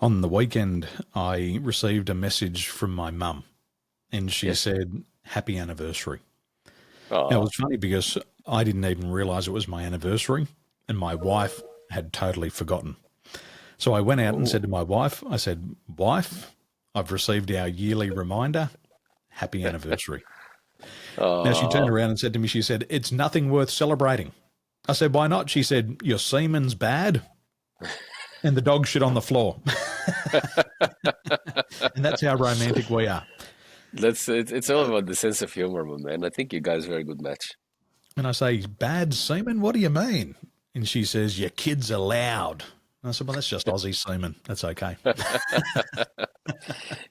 On the weekend, I received a message from my mum, and she Yes. said, "Happy anniversary." Now, it Oh, was funny because I didn't even realize it was my anniversary, and my wife had totally forgotten. So I went out and said oh. to my wife, I said, "Wife, I've received our yearly reminder. Happy anniversary." Now, she turned Oh. around and said to me, she said, "It's nothing worth celebrating." I said, "Why not?" She said, "Your semen's bad and the dog shit on the floor." And that's how romantic we are. It's all about the sense of humor, my man. I think you guys are a very good match. And I say, "Bad semen? What do you mean?" And she says, "Your kids are loud." And I said, "Well, that's just Aussie semen. That's okay."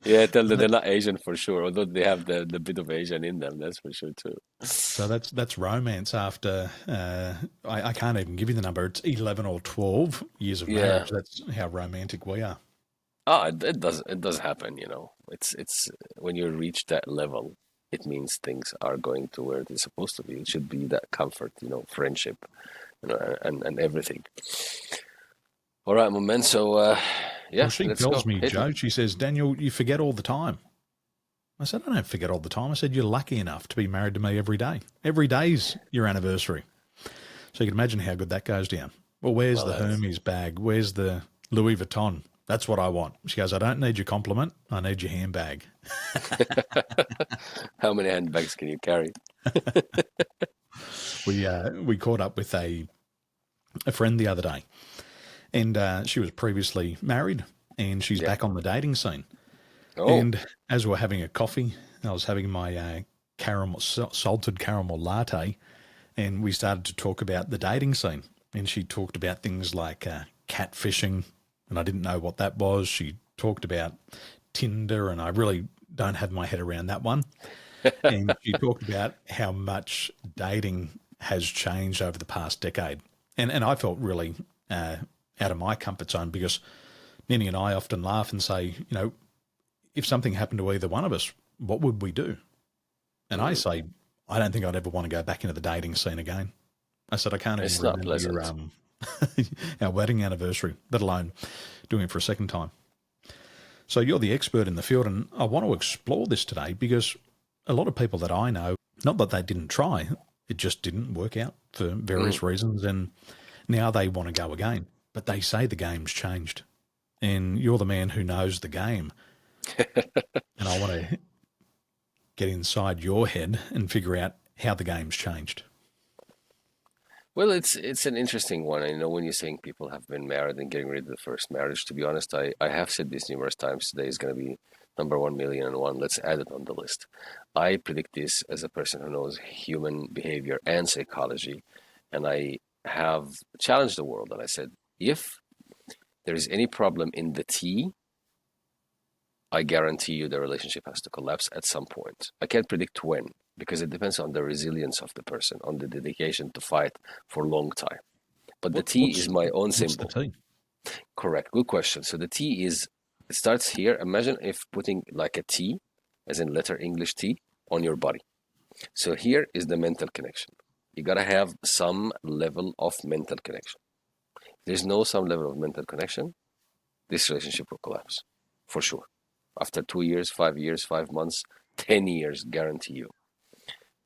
Yeah, tell them But they're not Asian for sure, although they have the bit of Asian in them, that's for sure too. so that's romance after I can't even give you the number. It's 11 or 12 years of Yeah. marriage. That's how romantic we are. Ah, it does happen, you know. It's when you reach that level, it means things are going to where it is supposed to be. It should be that comfort, friendship, and everything. All right, my man. So, Well, yeah, she let's tells go. me, Hit me. Joe, she says, "Daniel, you forget all the time." I said, "I don't forget all the time." I said, "You're lucky enough to be married to me every day. Every day's your anniversary." So you can imagine how good that goes down. Well, where's Well, the Hermes bag? Where's the Louis Vuitton? That's what I want. She goes, "I don't need your compliment. I need your handbag." how many handbags can you carry? We caught up with a friend the other day, and she was previously married, and she's Yeah. back on the dating scene. Oh, And as we're having a coffee, I was having my salted caramel latte, and we started to talk about the dating scene. And she talked about things like catfishing, and I didn't know what that was. She talked about Tinder, and I really don't have my head around that one. And she talked about how much dating has changed over the past decade. And I felt really out of my comfort zone because Ninny and I often laugh and say, if something happened to either one of us, what would we do? And I mm, say, I don't think I'd ever want to go back into the dating scene again. I said, I can't even it's not remember pleasant. our wedding anniversary, let alone doing it for a second time. So you're the expert in the field, and I want to explore this today because a lot of people that I know, not that they didn't try, it just didn't work out for Mm. various reasons, and now they want to go again. But they say the game's changed, and you're the man who knows the game, and I want to get inside your head and figure out how the game's changed. Well, it's an interesting one. I know when you're saying people have been married and getting rid of the first marriage, to be honest, I have said this numerous times. Today is going to be number 1,000,001. Let's add it on the list. I predict this as a person who knows human behavior and psychology, and I have challenged the world. And I said, if there is any problem in the tea, I guarantee you the relationship has to collapse at some point. I can't predict when because it depends on the resilience of the person, on the dedication to fight for a long time. But the What, T what's is my own what's the symbol. tea? Correct. Good question. So the T is, it starts here. Imagine if putting like a T, as in letter English T, on your body. So here is the mental connection. You gotta have some level of mental connection. If there's no some level of mental connection, this relationship will collapse for sure. After 2 years, 5 years, 5 months, 10 years, guarantee you.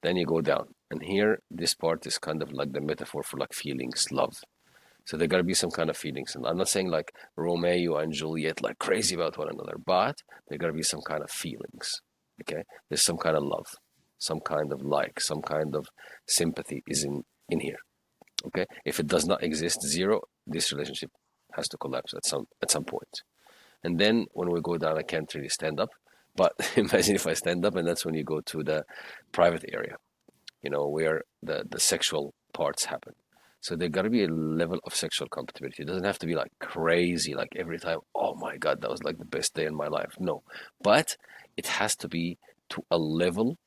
Then you go down. And here, this part is kind of like the metaphor for like feelings, love. So there gotta be some kind of feelings. And I'm not saying like Romeo and Juliet like crazy about one another, but there gotta be some kind of feelings. Okay? There's some kind of love, some kind of like, some kind of sympathy is in here. Okay? If it does not exist, zero, this relationship has to collapse at some point. And then when we go down, I can't really stand up. But imagine if I stand up, and that's when you go to the private area, where the sexual parts happen. So there got to be a level of sexual compatibility. It doesn't have to be like crazy, like every time, oh my God, that was like the best day in my life. No, but it has to be to a level,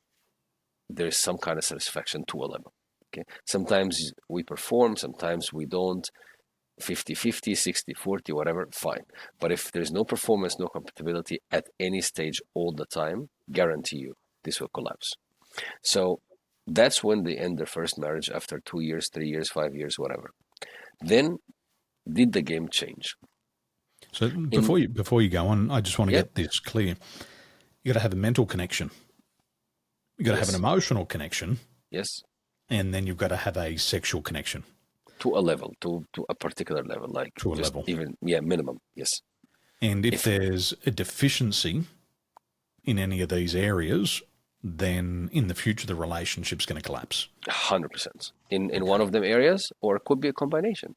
there's some kind of satisfaction to a level. Okay. Sometimes we perform, sometimes we don't. 50-50, 60-40, whatever, fine. But if there's no performance, no compatibility at any stage all the time, guarantee you this will collapse. So that's when they end their first marriage after 2 years, 3 years, 5 years, whatever. Then did the game change? So In before you go on, I just want to yeah, get this clear. You got to have a mental connection. You got to have an yes, emotional connection, yes, and then you've got to have a sexual connection to a level, to a particular level, like to a just level. even yeah, minimum. Yes, And if if there's a deficiency in any of these areas, then in the future the relationship's going to collapse. 100% in Okay. one of them areas, or it could be a combination.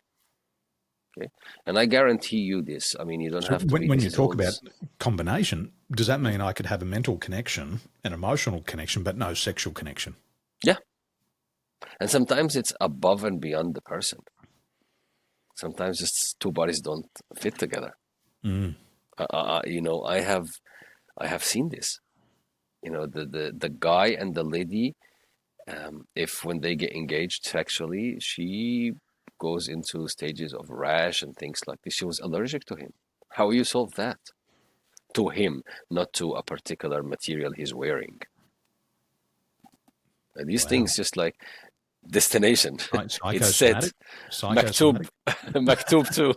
Okay, and I guarantee you this. I mean, you don't So have to be. when This you is talk all. about combination, does that mean I could have a mental connection, an emotional connection, but no sexual connection? Yeah, and sometimes it's above and beyond the person. Sometimes just two bodies don't fit together. Mm. You know, I have seen this. You know, the guy and the lady, if when they get engaged sexually, she goes into stages of rash and things like this. She was allergic to him. How you solve that? To him, not to a particular material he's wearing. And these Wow. things just like destination. It's set. Psychosomatic? Maktub, Psychosomatic? maktub too.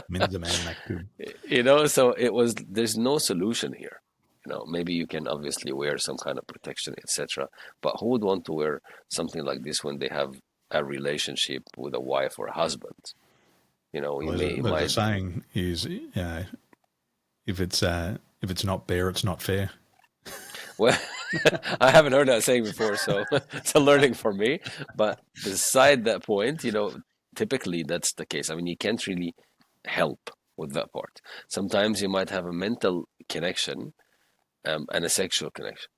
Min zaman maktub. You know, so it was. There's no solution here. You know, maybe you can obviously wear some kind of protection, etc. But who would want to wear something like this when they have a relationship with a wife or a husband? You know, Well, you there's a might. saying is if it's not bare, it's not fair. Well, I haven't heard that saying before, so it's a learning for me. But beside that point, you know, typically that's the case. I mean, you can't really help with that part. Sometimes you might have a mental connection and a sexual connection.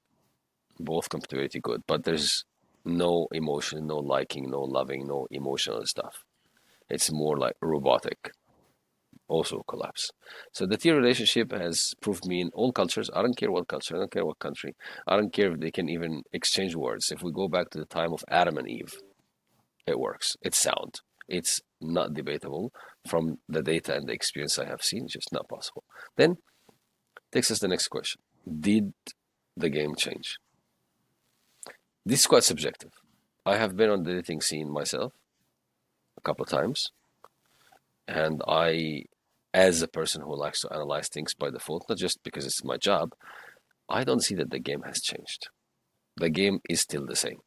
Both come to pretty good, but there's no emotion, no liking, no loving, no emotional stuff. It's more like robotic, also collapse. So the tier relationship has proved me in all cultures. I don't care what culture, I don't care what country. I don't care if they can even exchange words. If we go back to the time of Adam and Eve, it works. It's sound. It's not debatable from the data and the experience I have seen. It's just not possible. Then takes us the next question. Did the game change? This is quite subjective. I have been on the dating scene myself a couple of times, and I, as a person who likes to analyze things by default, not just because it's my job, I don't see that the game has changed. The game is still the same.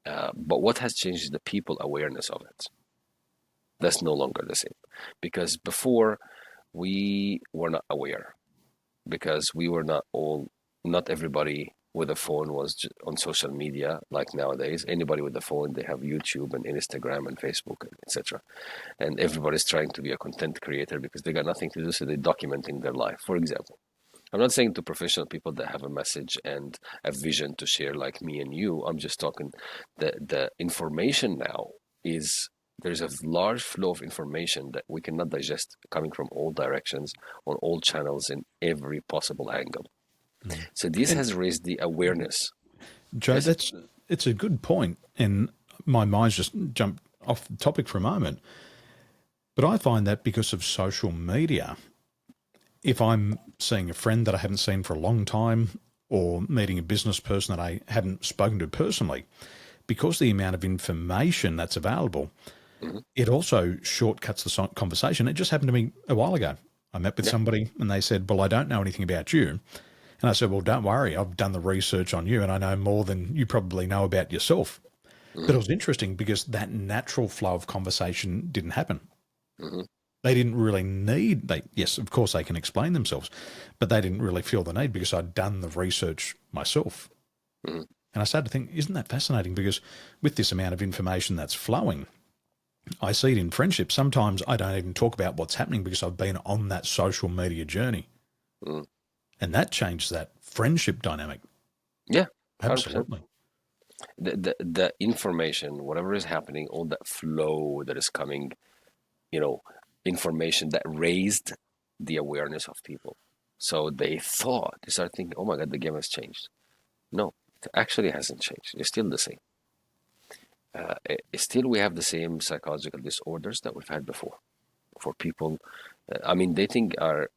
But what has changed is the people awareness of it. That's no longer the same. Because before, we were not aware. Because we were not all, not everybody with a phone was on social media like nowadays. Anybody with a phone, they have YouTube and Instagram and Facebook, and etc. And everybody's trying to be a content creator because they got nothing to do, so they're documenting their life. For example, I'm not saying to professional people that have a message and a vision to share like me and you. I'm just talking the information now is there's a large flow of information that we cannot digest coming from all directions on all channels in every possible angle. So this And has raised the awareness. Joe, Yes? it's a good point, and my mind's just jumped off the topic for a moment. But I find that because of social media, if I'm seeing a friend that I haven't seen for a long time, or meeting a business person that I haven't spoken to personally, because the amount of information that's available, Mm-hmm. it also shortcuts the conversation. It just happened to me a while ago. I met with Yeah. somebody and they said, "Well, I don't know anything about you." And I said, "Well, don't worry. I've done the research on you and I know more than you probably know about yourself." But Mm-hmm. it was interesting because that natural flow of conversation didn't happen. Mm-hmm. They didn't really need, yes, of course they can explain themselves, but they didn't really feel the need because I'd done the research myself. Mm-hmm. And I started to think, isn't that fascinating? Because with this amount of information that's flowing, I see it in friendship. Sometimes I don't even talk about what's happening because I've been on that social media journey. Mm-hmm. And that changed that friendship dynamic. Yeah, 100%. Absolutely. The information, whatever is happening, all that flow that is coming, you know, information that raised the awareness of people. So they started thinking, oh my God, the game has changed. No, it actually hasn't changed. It's still the same. Still, we have the same psychological disorders that we've had before. For people, I mean, dating are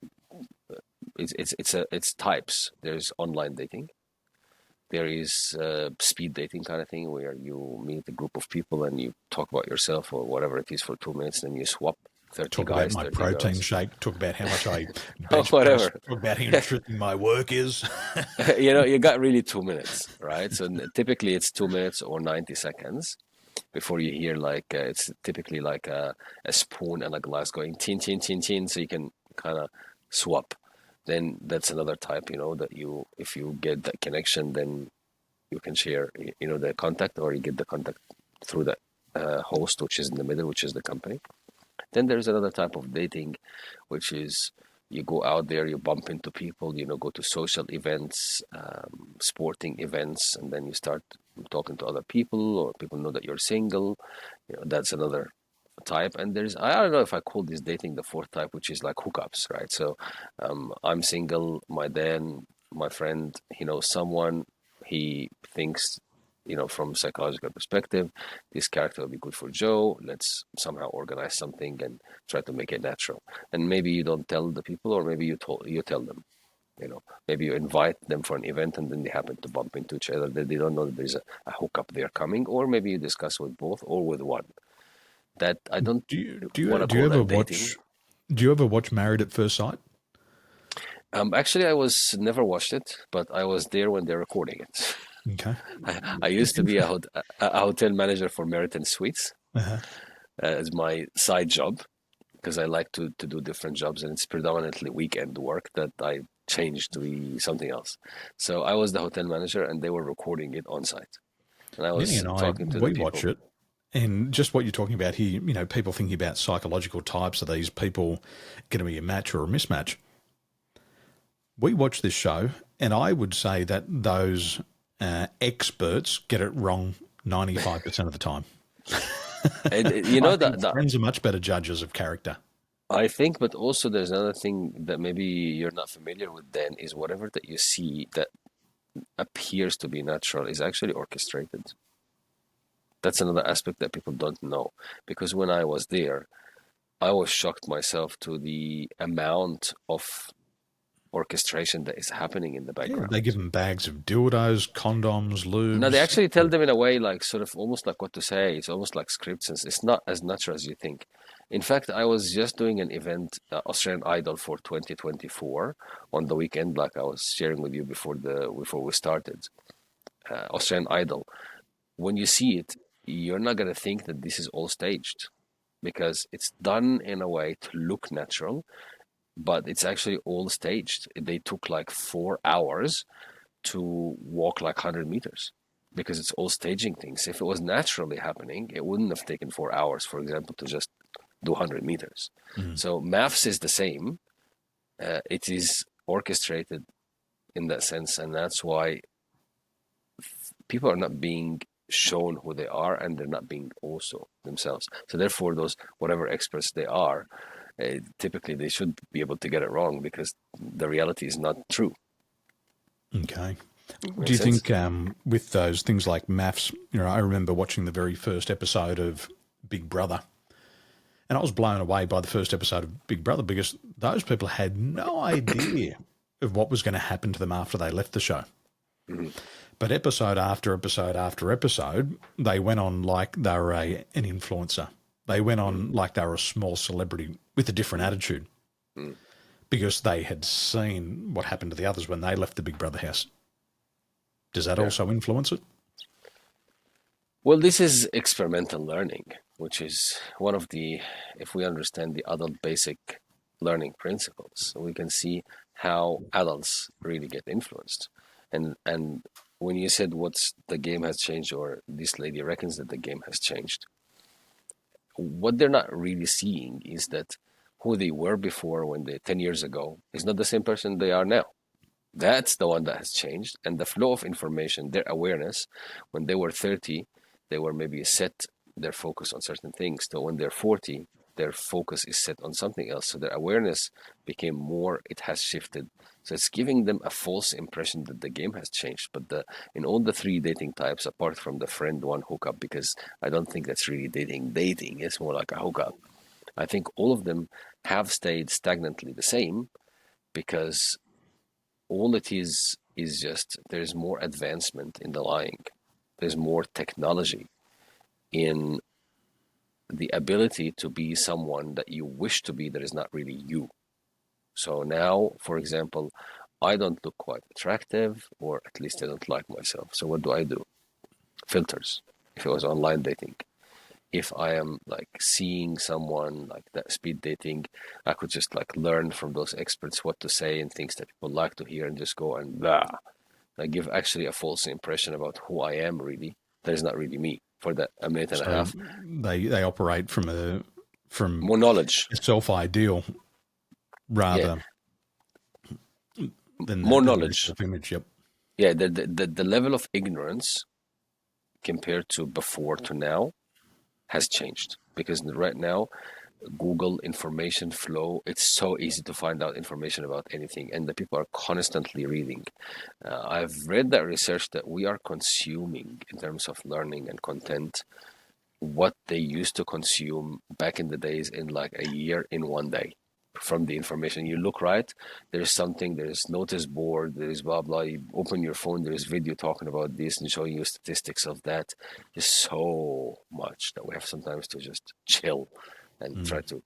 it's types. There's online dating. There is speed dating kind of thing where you meet a group of people and you talk about yourself or whatever it is for 2 minutes, and then you swap. 30 Talk about guys, my 30 protein girls. shake. Talk about how much I Oh, bench press. whatever. Talk about how interesting my work is. You got really 2 minutes, right? So typically it's 2 minutes or 90 seconds before you hear it's typically like a spoon and a glass going tin, tin, tin, tin, so you can kind of swap. Then that's another type, that if you get that connection, then you can share, the contact, or you get the contact through the host, which is in the middle, which is the company. Then there's another type of dating, which is you go out there, you bump into people, go to social events, sporting events, and then you start talking to other people, or people know that you're single. That's another type. And I don't know if I call this dating the fourth type, which is like hookups, right? So I'm single, my friend, he knows someone, he thinks, from psychological perspective, this character will be good for Joe. Let's somehow organize something and try to make it natural. And maybe you don't tell the people, or maybe you tell them. Maybe you invite them for an event, and then they happen to bump into each other. They don't know that there's a hookup there coming, or maybe you discuss with both or with one. That I don't Do you want to do you call ever that dating. watch? Do you ever watch Married at First Sight? Actually, I was never watched it, but I was there when they're recording it. Okay, I used it's to be interesting. a hotel manager for Meriton Suites Uh-huh. as my side job, because I like to do different jobs, and it's predominantly weekend work that I changed to be something else. So I was the hotel manager, and they were recording it on site, and I Vinny was and I, talking to the we watch people. it, and just what you're talking about here, people thinking about psychological types. Are these people going to be a match or a mismatch? We watch this show, and I would say that those experts get it wrong 95% of the time. And I think friends are much better judges of character. I think, but also there's another thing that maybe you're not familiar with. Then is whatever that you see that appears to be natural is actually orchestrated. That's another aspect that people don't know. Because when I was there, I was shocked myself to the amount of orchestration that is happening in the Yeah, they give background. them bags of dildos, condoms, Now they lubes. actually tell them in a way like sort of almost like what to say. It's almost like scripts, and it's not as natural as you think. In fact, I was just doing an event, Australian Idol for 2024 on the weekend, like I was sharing with you before we started. Australian Idol. When you see it, you're not gonna think that this is all staged, because it's done in a way to look natural, but it's actually all staged. They took like 4 hours to walk like 100 meters, because it's all staging things. If it was naturally happening, it wouldn't have taken 4 hours, for example, to just do 100 meters. Mm. So maths is the same. It is orchestrated in that sense, and that's why people are not being shown who they are, and they're not being also themselves. So therefore, those whatever experts they are, typically they should be able to get it wrong, because the reality is not true. Okay. Do Makes you sense? think with those things like maths, I remember watching the very first episode of Big Brother, and I was blown away by the first episode of Big Brother because those people had no idea of what was going to happen to them after they left the show. Mhm. But episode after episode after episode, they went on like they were an influencer. They went on like they were a small celebrity with a different Mhm. attitude Mhm. because they had seen what happened to the others when they left the Big Brother house. Does that Yeah. also influence it? Well, this is experimental learning, which is one of the, if we understand the adult basic learning principles, we can see how adults really get influenced. And when you said what's the game has changed, or this lady reckons that the game has changed, what they're not really seeing is that who they were before, when they 10 years ago, is not the same person they are now. That's the one that has changed. And the flow of information, their awareness, when they were 30, they were maybe set their focus on certain things. So when they're 40, their focus is set on something else. So their awareness became more, it has shifted. So it's giving them a false impression that the game has changed. But in all the three dating types, apart from the friend one hookup, because I don't think that's really dating, it's more like a hookup. I think all of them have stayed stagnantly the same, because all it is just there's more advancement in the lying. There's more technology in the ability to be someone that you wish to be that is not really you. So now, for example, I don't look quite attractive, or at least I don't like myself. So what do? Filters. If it was online dating, if I am like seeing someone like that speed dating, I could just like learn from those experts what to say and things that people like to hear and just go and blah. I give actually a false impression about who I am really. That is not really me for that a minute and a So half. they operate from a More knowledge. self ideal Yeah. rather than More than your knowledge. self image. Yep. Yeah, the level of ignorance compared to before to now has changed, because right now Google information flow, it's so easy to find out information about anything, and the people are constantly reading. I've read that research that we are consuming in terms of learning and content what they used to consume back in the days in like a year in one day from the information. You look right, there's something, there's notice board, there's blah blah. You open your phone, there's video talking about this and showing you statistics of that. There's so much that we have sometimes to just chill and try to,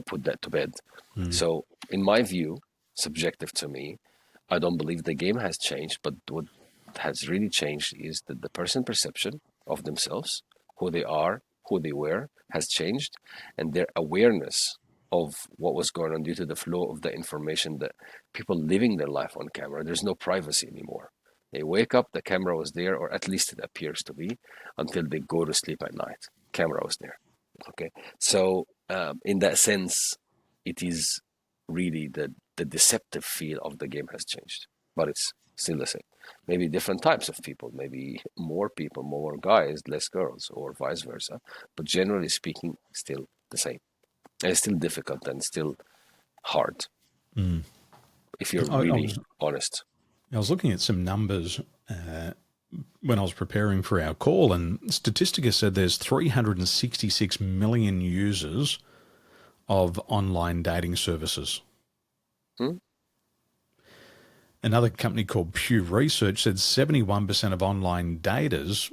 put that to bed. So in my view, subjective to me, I don't believe the game has changed, but what has really changed is that the person perception of themselves, who they are, who they were, has changed, and their awareness of what was going on due to the flow of the information, that people living their life on camera, there's no privacy anymore. They wake up, the camera was there, or at least it appears to be, until they go to sleep at night. Camera was there. Okay, so in that sense, it is really the deceptive feel of the game has changed, but it's still the same. Maybe different types of people, maybe more people, more guys, less girls, or vice versa. But generally speaking, still the same. And it's still difficult and still hard if you're I really was honest. I was looking at some numbers when I was preparing for our call, and Statistica said there's 366 million users of online dating services. Hmm? Another company called Pew Research said 71% of online daters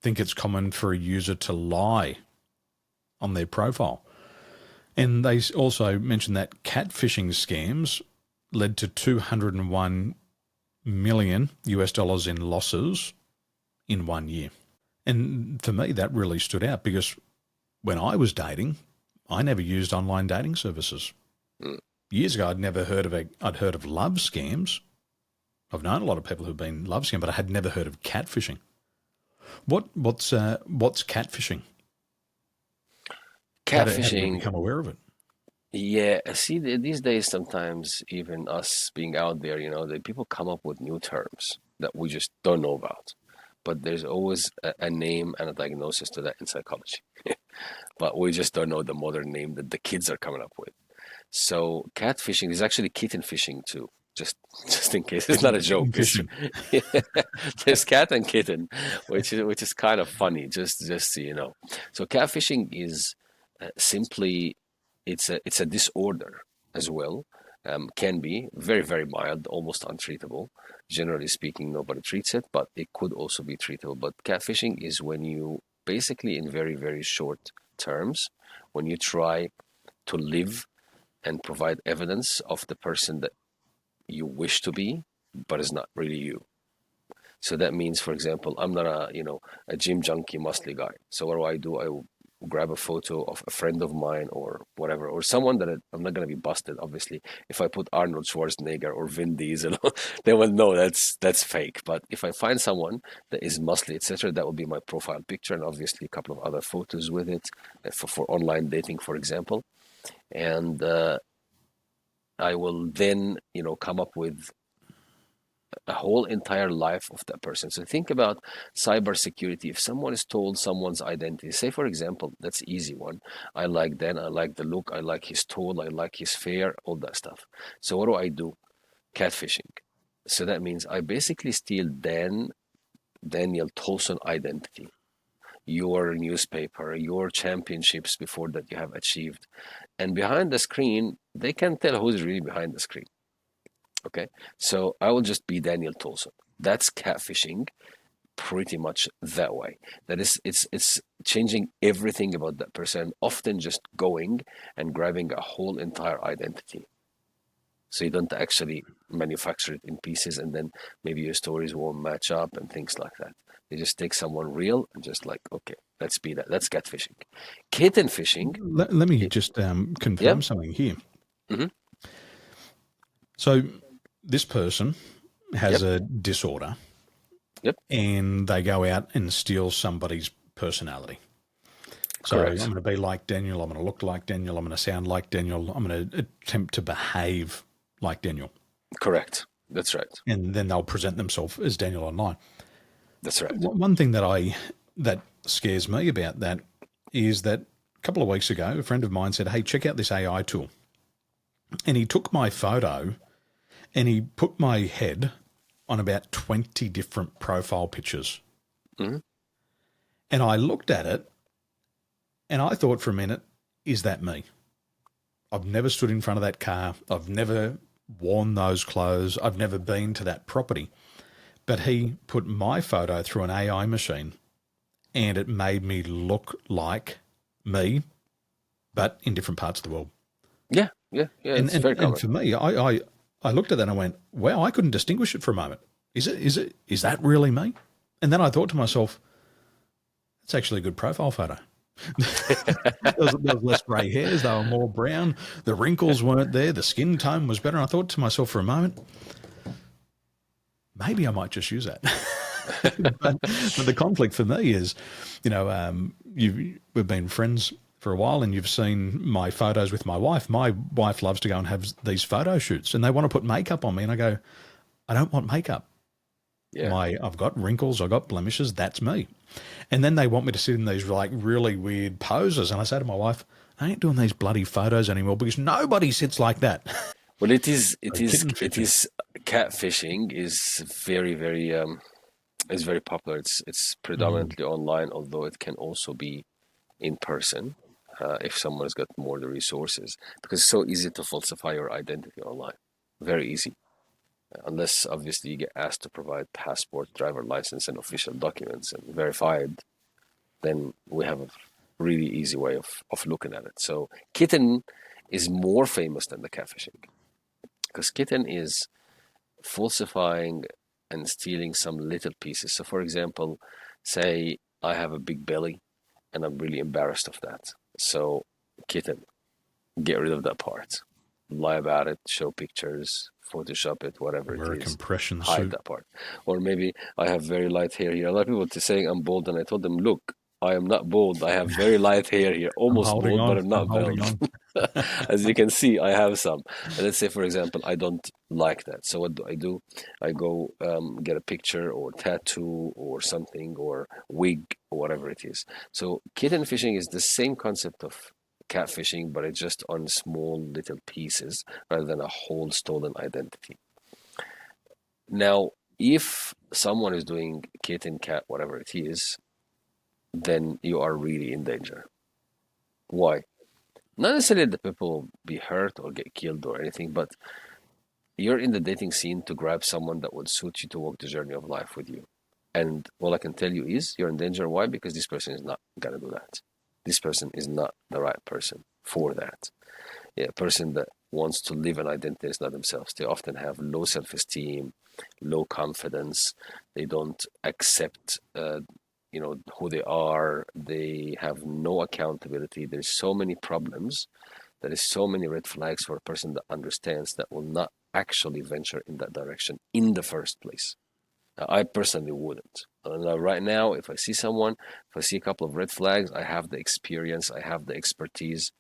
think it's common for a user to lie on their profile. And they also mentioned that catfishing scams led to 201 million US dollars in losses in 1 year. And for me, that really stood out because when I was dating, I never used online dating services. Years ago, I'd heard of love scams. I've known a lot of people who've been love scammed, but I had never heard of catfishing. What's catfishing? How do we Catfishing, become aware of it? yeah. See, these days, sometimes even us being out there, the people come up with new terms that we just don't know about. But there's always a name and a diagnosis to that in psychology. But we just don't know the modern name that the kids are coming up with. So catfishing is actually kitten fishing too. Just just in case it's not a joke. Kitten It's fishing. there's cat and kitten, which is kind of funny. Just so you know. So catfishing is simply it's a disorder as well. Can be very very mild, almost untreatable. Generally speaking, nobody treats it, but it could also be treatable. But catfishing is when you basically, in very very short terms, when you try to live and provide evidence of the person that you wish to be, but is not really you. So that means, for example, I'm not a gym junkie, muscly guy. So what do? I will grab a photo of a friend of mine or whatever, or someone that I'm not going to be busted. Obviously, if I put Arnold Schwarzenegger or Vin Diesel, they will know that's fake. But if I find someone that is muscly, etc., that will be my profile picture, and obviously a couple of other photos with it for online dating, for example. And I will then, come up with a whole entire life of that person. So think about cybersecurity. If someone is told someone's identity, say for example, that's easy one. I like Dan, I like the look, I like his tall, I like his fair, all that stuff. So what do? Catfishing. So that means I basically steal Daniel Tolson identity, your newspaper, your championships before that you have achieved. And behind the screen, they can tell who's really behind the screen. Okay, so I will just be Daniel Tolson. That's catfishing. pretty much that way. That is, it's changing everything about that person, often just going and grabbing a whole entire identity. So you don't actually manufacture it in pieces, and then maybe your stories won't match up and things like that. They just take someone real and just like, okay, let's be that. That's catfishing. Kitten fishing. Let me just confirm Yep. something here. Mhm. So this person has Yep. a disorder, Yep. and they go out and steal somebody's personality. So Correct. I'm going to be like Daniel. I'm going to look like Daniel. I'm going to sound like Daniel. I'm going to attempt to behave like Daniel. Correct. That's right. And then they'll present themselves as Daniel online. That's right. One thing that scares me about that is that a couple of weeks ago, a friend of mine said, "Hey, check out this AI tool." And he took my photo and he put my head on about 20 different profile pictures. Mm-hmm. And I looked at it and I thought for a minute, is that me? I've never stood in front of that car. I've never worn those clothes. I've never been to that property. But he put my photo through an AI machine and it made me look like me, but in different parts of the world. Yeah. It's very common. And for me, I looked at that and I went, wow, I couldn't distinguish it for a moment. Is that really me? And then I thought to myself, it's actually a good profile photo. there was less grey hairs. They were more brown. The wrinkles weren't there. The skin tone was better. And I thought to myself for a moment, maybe I might just use that. but the conflict for me is, we've been friends for a while and you've seen my photos with my wife. My wife loves to go and have these photo shoots and they want to put makeup on me. And I go, I don't want makeup. Yeah. I've got wrinkles, I've got blemishes, that's me. And then they want me to sit in these like really weird poses. And I say to my wife, I ain't doing these bloody photos anymore because nobody sits like that. Well, catfishing is very, very, is very popular. It's predominantly online, although it can also be in person if someone's got more the resources, because it's so easy to falsify your identity online. Very easy. Unless obviously you get asked to provide passport, driver license, and official documents and verified, then we have a really easy way of looking at it. So kitten is more famous than the catfishing, because kitten is falsifying and stealing some little pieces. So for example, say I have a big belly and I'm really embarrassed of that. So kitten, get rid of that part. Lie about it, show pictures, Photoshop it, whatever Wear it a is. compression Hide suit. that part. Or maybe I have very light hair here. A lot of people are saying I'm bald, and I told them, look, I am not bald. I have very light hair here, almost holding bald, on. but I'm not I'm holding bald. As you can see, I have some. And let's say, for example, I don't like that. So what do? I go get a picture or tattoo or something or wig or whatever it is. So kitten fishing is the same concept of catfishing, but it's just on small little pieces rather than a whole stolen identity. Now, if someone is doing kitten, cat, whatever it is, then you are really in danger. Why? Not necessarily that people will be hurt or get killed or anything, but you're in the dating scene to grab someone that would suit you to walk the journey of life with you. And all I can tell you is you're in danger. Why? Because this person is not going to do that. This person is not the right person for that. Yeah, a person that wants to live an identity is not themselves. They often have low self-esteem, low confidence. They don't accept who they are. They have no accountability. There's so many problems. There is so many red flags for a person that understands that will not actually venture in that direction in the first place. Now, I personally wouldn't. Right now, if I see someone, if I see a couple of red flags, I have the experience, I have the expertise.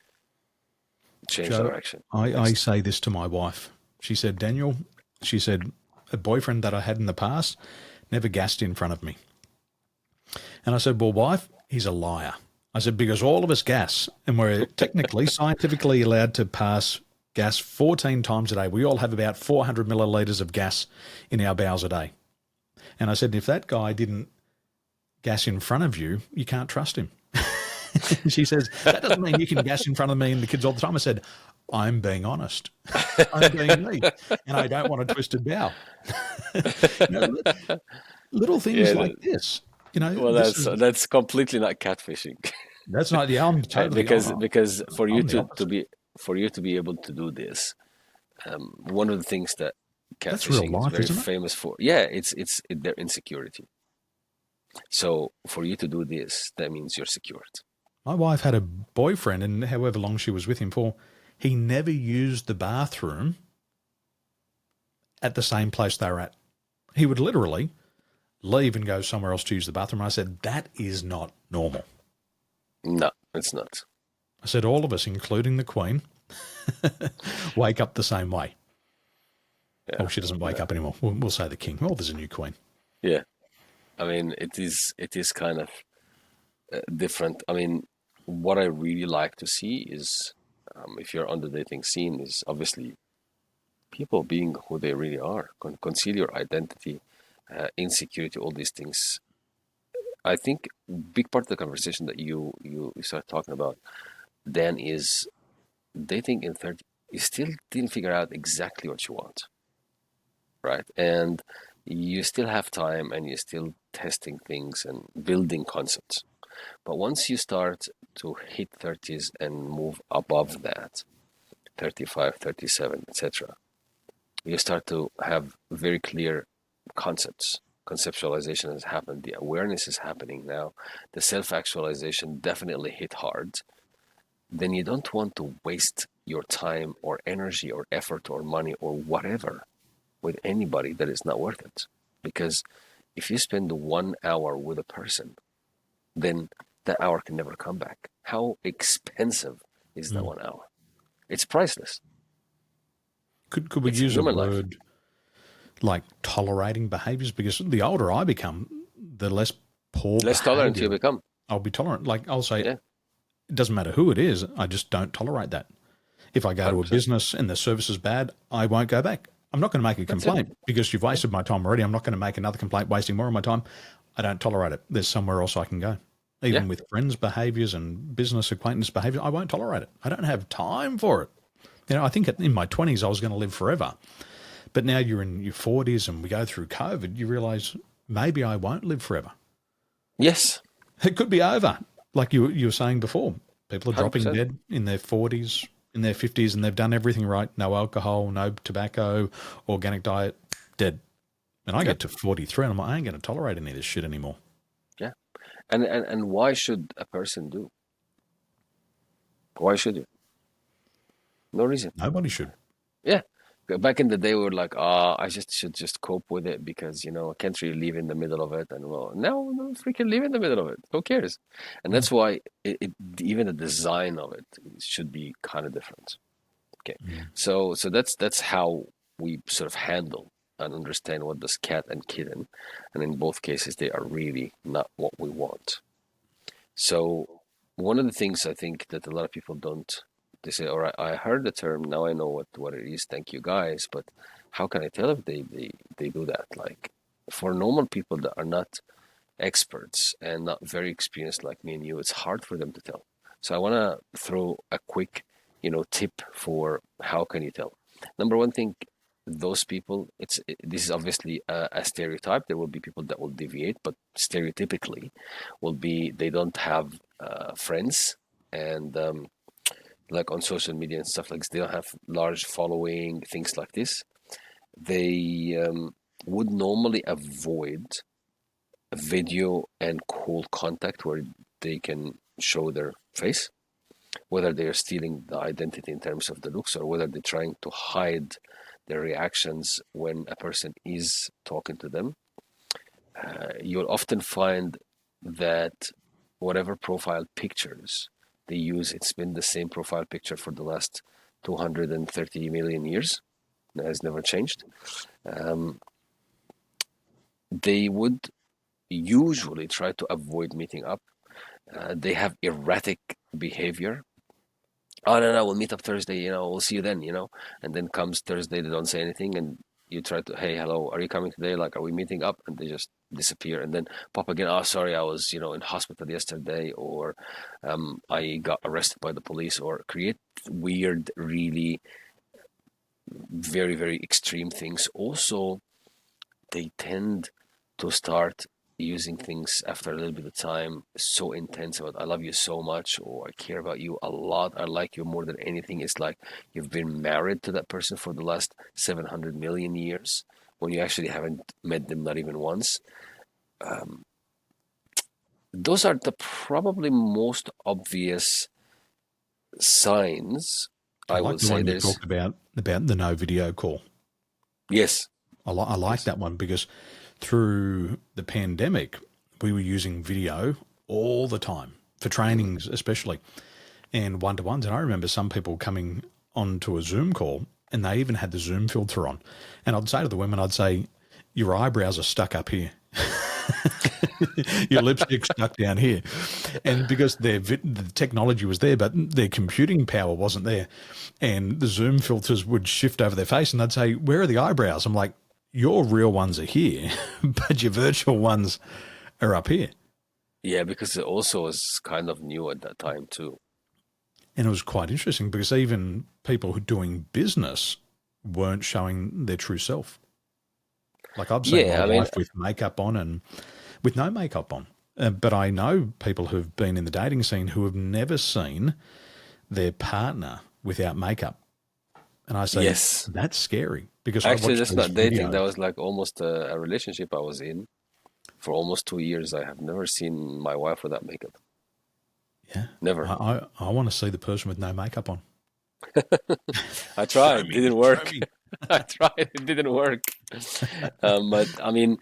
Change Joe, direction. I say this to my wife. She said, Daniel, she said, a boyfriend that I had in the past never gassed in front of me. And I said, well, wife, he's a liar. I said, because all of us gas, and we're technically, scientifically allowed to pass gas 14 times a day. We all have about 400 millilitres of gas in our bowels a day. And I said, if that guy didn't gas in front of you, you can't trust him. She says, that doesn't mean you can gas in front of me and the kids all the time. I said, I'm being honest. I'm being me. And I don't want a twisted bow. little things Yeah, like this. well, This is that's completely not catfishing. that's not. Yeah, I'm totally. Because I'm the opposite. for you to be able to do this, one of the things that That's real catfishing is life, very isn't it? famous for, yeah, it's their insecurity. So for you to do this, that means you're secured. My wife had a boyfriend, and however long she was with him for, he never used the bathroom at the same place they were at. He would literally leave and go somewhere else to use the bathroom. I said, that is not normal. No, it's not. I said, all of us, including the Queen, wake up the same way. Yeah, Oh, she doesn't wake up anymore. We'll say the King. Oh, there's a new Queen. yeah. I mean, it is kind of different. I mean, what I really like to see is, if you're on the dating scene, is obviously people being who they really are. Conceal your identity, insecurity, all these things. I think big part of the conversation that you start talking about, Dan, is dating in 30. You still didn't figure out exactly what you want, right? And you still have time, and you're still testing things and building concepts. But once you start to hit 30s and move above that, 35, 37, etc., you start to have very clear concepts. Conceptualization has happened. The awareness is happening now. The self-actualization definitely hit hard. Then you don't want to waste your time or energy or effort or money or whatever with anybody that is not worth it. Because if you spend 1 hour with a person, then that hour can never come back. How expensive is that 1 hour? It's priceless. Could we It's use a human life. word like tolerating behaviors? Because the older I become, the less poor Less tolerant you behavior become. I'll be tolerant. Like I'll say, Yeah, it doesn't matter who it is, I just don't tolerate that. If I go to a 100%. business and the service is bad, I won't go back. I'm not going to make a That's it. complaint because you've Yeah, wasted my time already. I'm not going to make another complaint, wasting more of my time. I don't tolerate it. There's somewhere else I can go. yeah, Even with friends' behaviors and business acquaintance behavior, I won't tolerate it. I don't have time for it. I think in my 20s I was going to live forever. But now you're in your 40s and we go through COVID, you realize maybe I won't live forever. yes, It could be over. Like you were saying before, people are dropping 100%. dead in their 40s, in their 50s, and they've done everything right. No alcohol, no tobacco, organic diet, dead. And I Yeah, get to 43 and I'm like, I ain't going to tolerate any of this shit anymore. yeah. And why should a person do? Why should you? No reason. Nobody should. Yeah. Back in the day, we were like, I just should just cope with it because, I can't really live in the middle of it. And well, no, freaking live in the middle of it. Who cares? And Mm. that's why even the design of it should be kind of different. Okay. Mm. So that's how we sort of handle and understand what does cat and kitten. And in both cases, they are really not what we want. So one of the things I think that a lot of people don't, they say, all right, I heard the term, now I know what it is, thank you guys, but how can I tell if they do that? Like for normal people that are not experts and not very experienced like me and you, it's hard for them to tell. So I want to throw a quick, tip for how can you tell. Number one thing, those people, this is obviously a stereotype. There will be people that will deviate, but stereotypically will be they don't have friends and like on social media and stuff like this, they don't have large following, things like this. They would normally avoid video and call contact where they can show their face, whether they're stealing the identity in terms of the looks or whether they're trying to hide their reactions when a person is talking to them. You'll often find that whatever profile pictures they use, it's been the same profile picture for the last 230 million years. That has never changed. They would usually try to avoid meeting up. They have erratic behavior. Oh no, we'll meet up Thursday, we'll see you then, and then comes Thursday, they don't say anything, and you try to, hey, hello, are you coming today? Like, are we meeting up? And they just disappear and then pop again. Oh, sorry, I was, in hospital yesterday, or I got arrested by the police, or create weird, really very, very extreme things. Also, they tend to start using things after a little bit of time so intense about I love you so much, or I care about you a lot, I like you more than anything. It's like you've been married to that person for the last 700 million years when you actually haven't met them not even once. Um, those are the probably most obvious signs. I I like would the say one you there's talked about the no video call. yes, I like yes, that one because through the pandemic, we were using video all the time for mm, trainings, especially, and one-to-ones. And I remember some people coming onto a Zoom call and they even had the Zoom filter on. And I'd say to the women, I'd say, your eyebrows are stuck up here. Your lipstick's stuck down here. And because the technology was there, but their computing power wasn't there. And the Zoom filters would shift over their face and they'd say, where are the eyebrows? I'm like, your real ones are here, but your virtual ones are up here. yeah, because it also was kind of new at that time too. And it was quite interesting because even people who are doing business weren't showing their true self. Like I've seen my Yeah, I mean, wife with makeup on and with no makeup on. But I know people who've been in the dating scene who have never seen their partner without makeup. And I say, yes. that's scary because I Actually, watched that's those not dating. videos. That was like almost a relationship I was in for almost 2 years. I have never seen my wife without makeup. Yeah. Never. I want to see the person with no makeup on. I Show tried, me, didn't show work. me. I tried, it didn't work. But I mean,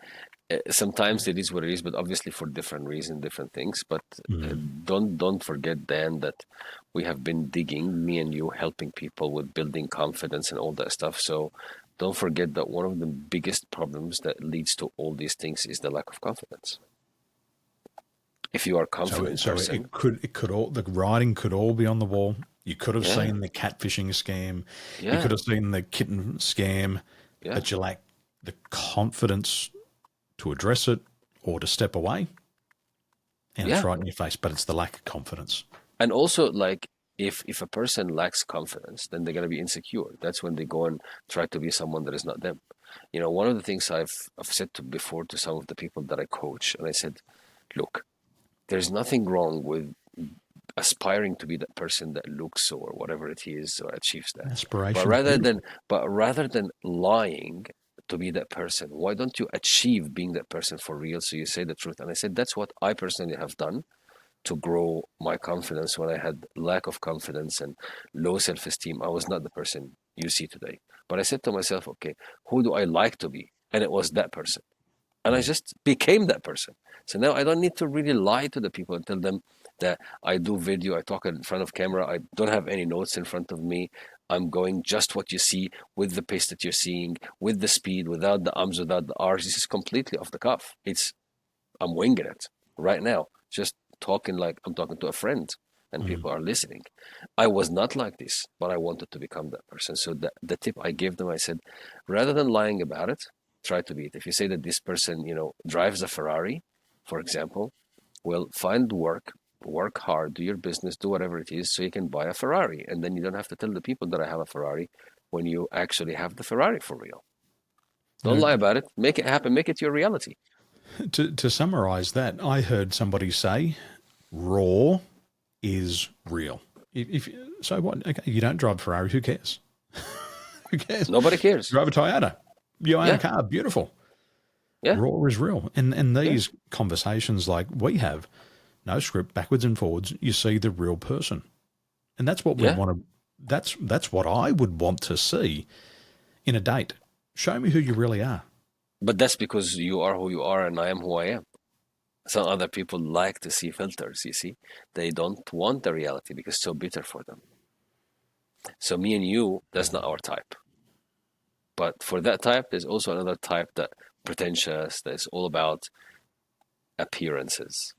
sometimes it is what it is, but obviously for different reasons, different things. But uh, Mm. don't forget, Dan, that we have been digging, me and you, helping people with building confidence and all that stuff. So don't forget that one of the biggest problems that leads to all these things is the lack of confidence. If you are a confident So person, it could all the writing could all be on the wall. You could have yeah, seen the catfishing scam. You could yeah, have seen the kitten scam, yeah, but you lack the confidence to address it or to step away. And it's yeah. right in your face, but it's the lack of confidence. And also, like, if a person lacks confidence, then they're gonna be insecure. That's when they go and try to be someone that is not them. You know, one of the things I've said before to some of the people that I coach, and I said, look, there's nothing wrong with aspiring to be that person that looks or whatever it is or achieves that. But Aspiration's rather than beautiful. but rather than lying to be that person, why don't you achieve being that person for real? So you say the truth. And I said that's what I personally have done to grow my confidence when I had lack of confidence and low self-esteem. I was not the person you see today. But I said to myself, okay, who do I like to be? And it was that person. And I Mm. just became that person. So now I don't need to really lie to the people and tell them that I do video, I talk in front of camera, I don't have any notes in front of me. I'm going just what you see with the pace that you're seeing, with the speed, without the ums, without the r's. This is completely off the cuff. I'm winging it right now, just talking like I'm talking to a friend and Mm. people are listening. I was not like this, but I wanted to become that person. So the tip I gave them, I said, rather than lying about it, try to be it. If you say that this person, drives a Ferrari, for example, well, find work hard, do your business, do whatever it is, so you can buy a Ferrari. And then you don't have to tell the people that I have a Ferrari when you actually have the Ferrari for real. Don't Now, lie about it. Make it happen. Make it your reality. to summarize that, I heard somebody say, raw is real. If so, what? Okay, you don't drive a Ferrari. Who cares? Who cares? Nobody You cares. drive a Toyota. You own a Yeah, car. Beautiful. yeah, Raw is real. And yeah, these conversations like we have, no script, backwards and forwards, you see the real person. And that's what we'd yeah. want to that's what I would want to see in a date. Show me who you really are. But that's because you are who you are and I am who I am. Some other people like to see filters, you see. They don't want the reality because it's so bitter for them. So me and you, that's not our type. But for that type, there's also another type that pretentious, that's all about appearances.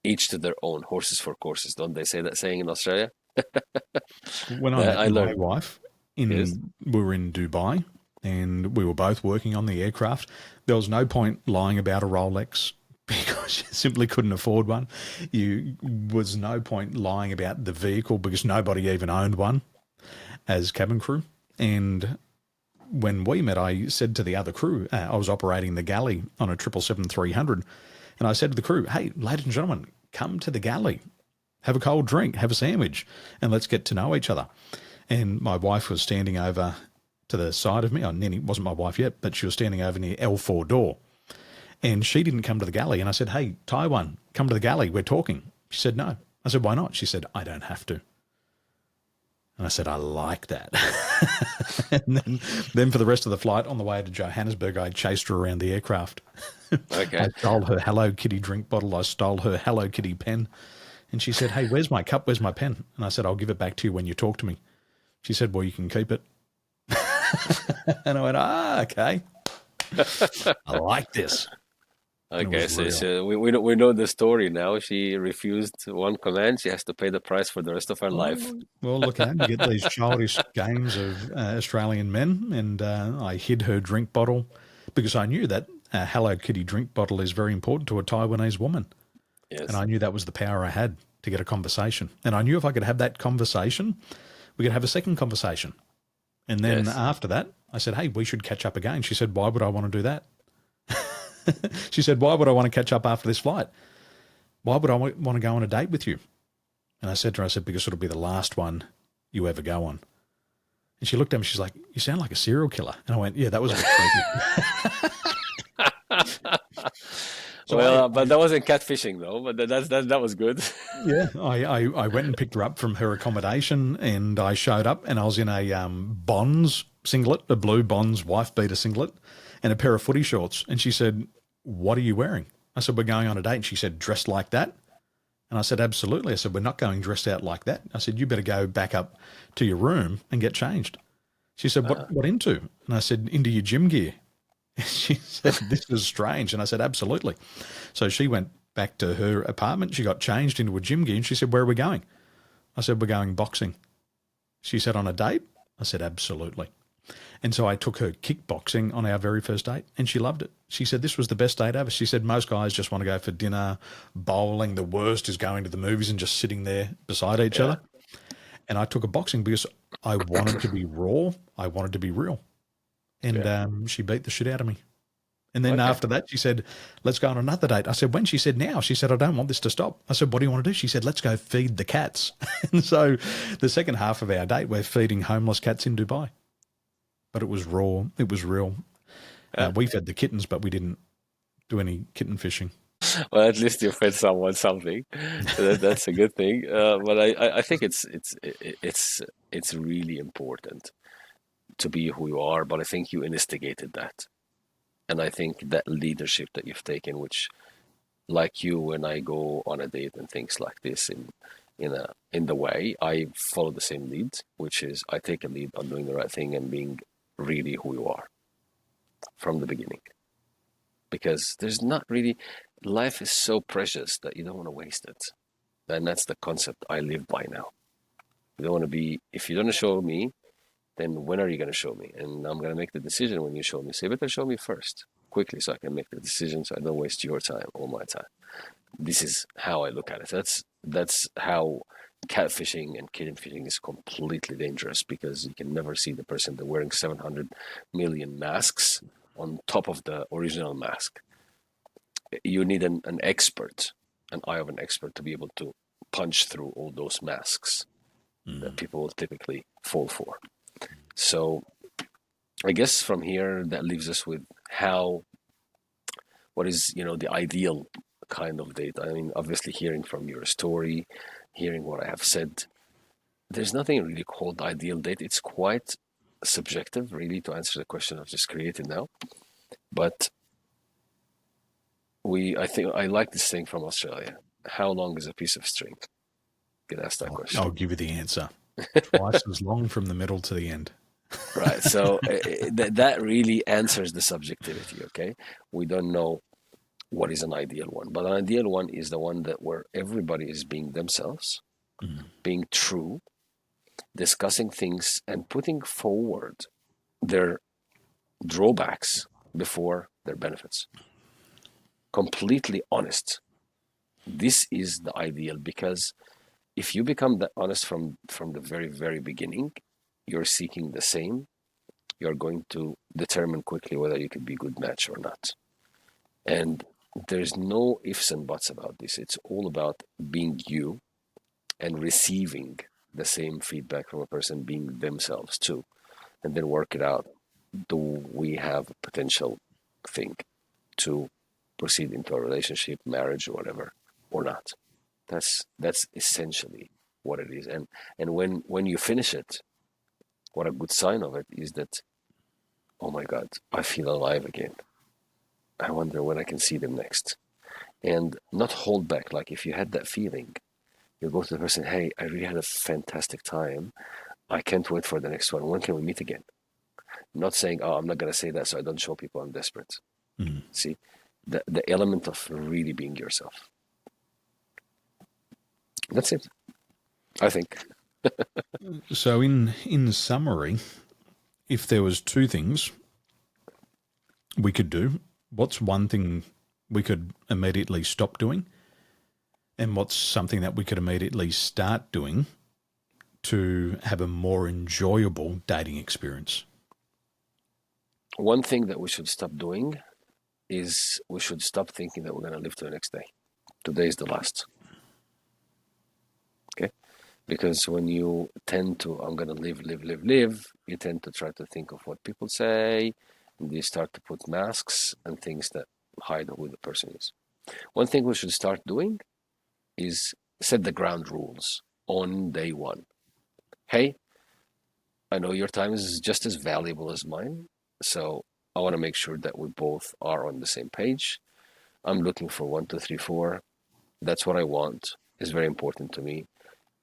Each to their own, horses for courses. Don't they say that saying in Australia? When I That met I my learned. wife Yes? we were in Dubai and we were both working on the aircraft. There was no point lying about a Rolex because you simply couldn't afford one. You was no point lying about the vehicle because nobody even owned one as cabin crew. And when we met, I said to the other crew, I was operating the galley on a 777-300, and I said to the crew, hey, ladies and gentlemen, come to the galley, have a cold drink, have a sandwich, and let's get to know each other. And my wife was standing over to the side of me. Oh, Nenny wasn't my wife yet, but she was standing over near L4 door. And she didn't come to the galley. And I said, hey, Taiwan, come to the galley. We're talking. She said, no. I said, why not? She said, I don't have to. And I said, I like that. And then for the rest of the flight on the way to Johannesburg, I chased her around the aircraft. Okay. I stole her Hello Kitty drink bottle. I stole her Hello Kitty pen. And she said, hey, where's my cup? Where's my pen? And I said, I'll give it back to you when you talk to me. She said, well, you can keep it. And I went, okay. I like this. Okay, so we know the story now. She refused one command. She has to pay the price for the rest of her life. Well, look out, you get these childish games of Australian men, and I hid her drink bottle because I knew that Hello Kitty drink bottle is very important to a Taiwanese woman. Yes. And I knew that was the power I had to get a conversation. And I knew if I could have that conversation, we could have a second conversation. And then after that, I said, hey, we should catch up again. She said, why would I want to do that? She said, why would I want to catch up after this flight? Why would I want to go on a date with you? And I said to her, because it'll be the last one you ever go on. And she looked at me, she's like, you sound like a serial killer. And I went, yeah, that was a bit creepy. So but that wasn't catfishing though, but that was good. Yeah, I went and picked her up from her accommodation, and I showed up, and I was in a Bonds singlet, a blue Bonds wife beater singlet, and a pair of footy shorts. And she said, what are you wearing? I said, we're going on a date. And she said, dressed like that? And I said, absolutely. I said, we're not going dressed out like that. I said, you better go back up to your room and get changed. She said, what into? And I said, into your gym gear. She said, this is strange. And I said, absolutely. So she went back to her apartment. She got changed into a gym gear, and she said, where are we going? I said, we're going boxing. She said, on a date? I said, absolutely. And so I took her kickboxing on our very first date, and she loved it. She said, this was the best date ever. She said, most guys just want to go for dinner, bowling. The worst is going to the movies and just sitting there beside each other. And I took her boxing because I wanted to be raw. I wanted to be real. And she beat the shit out of me. And then after that, she said, let's go on another date. I said, when? She said, now. She said, I don't want this to stop. I said, what do you want to do? She said, let's go feed the cats. And so the second half of our date, we're feeding homeless cats in Dubai. But it was raw. It was real. We fed the kittens, but we didn't do any kitten fishing. Well, at least you fed someone something. So that's a good thing. But I think it's really important to be who you are. But I think you instigated that, and I think that leadership that you've taken, which, like you, when I go on a date and things like this, in the way I follow the same lead, which is I take a lead on doing the right thing and being really who you are from the beginning. Because there's not really, life is so precious that you don't want to waste it. And that's the concept I live by now. You don't want to be, if you don't show me, then when are you going to show me? And I'm going to make the decision when you show me. So you better show me first, quickly, so I can make the decision, so I don't waste your time or my time. This is how I look at it. That's how catfishing and kitten fishing is completely dangerous, because you can never see the person. They're wearing 700 million masks on top of the original mask. You need an expert, an eye of an expert, to be able to punch through all those masks that people will typically fall for. So I guess from here, that leaves us with what is, the ideal kind of date. I mean, obviously hearing from your story, hearing what I have said, there's nothing really called ideal date. It's quite subjective, really, to answer the question I've just created now. But I think I like this thing from Australia. How long is a piece of string? You can ask that question. I'll give you the answer. Twice as long from the middle to the end. Right. So that really answers the subjectivity. Okay. We don't know what is an ideal one, but an ideal one is the one where everybody is being themselves, being true, discussing things and putting forward their drawbacks before their benefits. Completely honest. This is the ideal, because if you become that honest from the very, very beginning, you're seeking the same you're going to determine quickly whether you could be a good match or not. And there's no ifs and buts about this. It's all about being you and receiving the same feedback from a person being themselves too, and then work it out. Do we have a potential thing to proceed into a relationship, marriage, or whatever, or not? That's essentially what it is. And when you finish it, what a good sign of it is that, oh my God, I feel alive again. I wonder when I can see them next. And not hold back. Like if you had that feeling, you go to the person, hey, I really had a fantastic time. I can't wait for the next one. When can we meet again? Not saying, oh, I'm not going to say that so I don't show people I'm desperate. Mm. See, the element of really being yourself. That's it, I think. So in summary, if there was two things we could do, what's one thing we could immediately stop doing? And what's something that we could immediately start doing to have a more enjoyable dating experience? One thing that we should stop doing is we should stop thinking that we're going to live to the next day. Today is the last. Okay? Because when you tend to, I'm going to live, you tend to try to think of what people say, and you start to put masks and things that hide who the person is. One thing we should start doing is set the ground rules on day one. Hey, I know your time is just as valuable as mine, so I want to make sure that we both are on the same page. I'm looking for 1, 2, 3, 4. That's what I want. It's very important to me.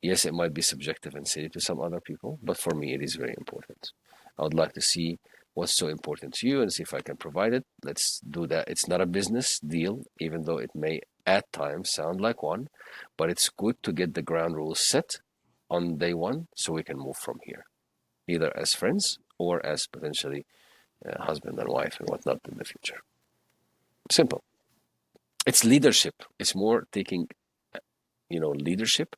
Yes, it might be subjective and silly to some other people, but for me, it is very important. I would like to see what's so important to you and see if I can provide it. Let's do that. It's not a business deal, even though it may at times sound like one, but it's good to get the ground rules set on day one so we can move from here, either as friends or as potentially husband and wife and whatnot in the future. Simple. It's leadership. It's more taking, leadership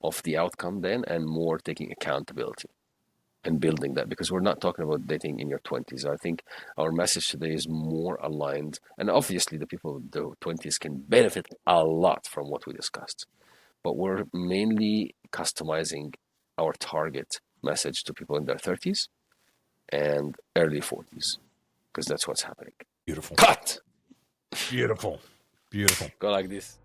of the outcome then, and more taking accountability and building that, because we're not talking about dating in your 20s. I think our message today is more aligned, and obviously the people in the 20s can benefit a lot from what we discussed, but we're mainly customizing our target message to people in their 30s and early 40s, because that's what's happening. Beautiful. Cut! Beautiful. Beautiful. Go like this.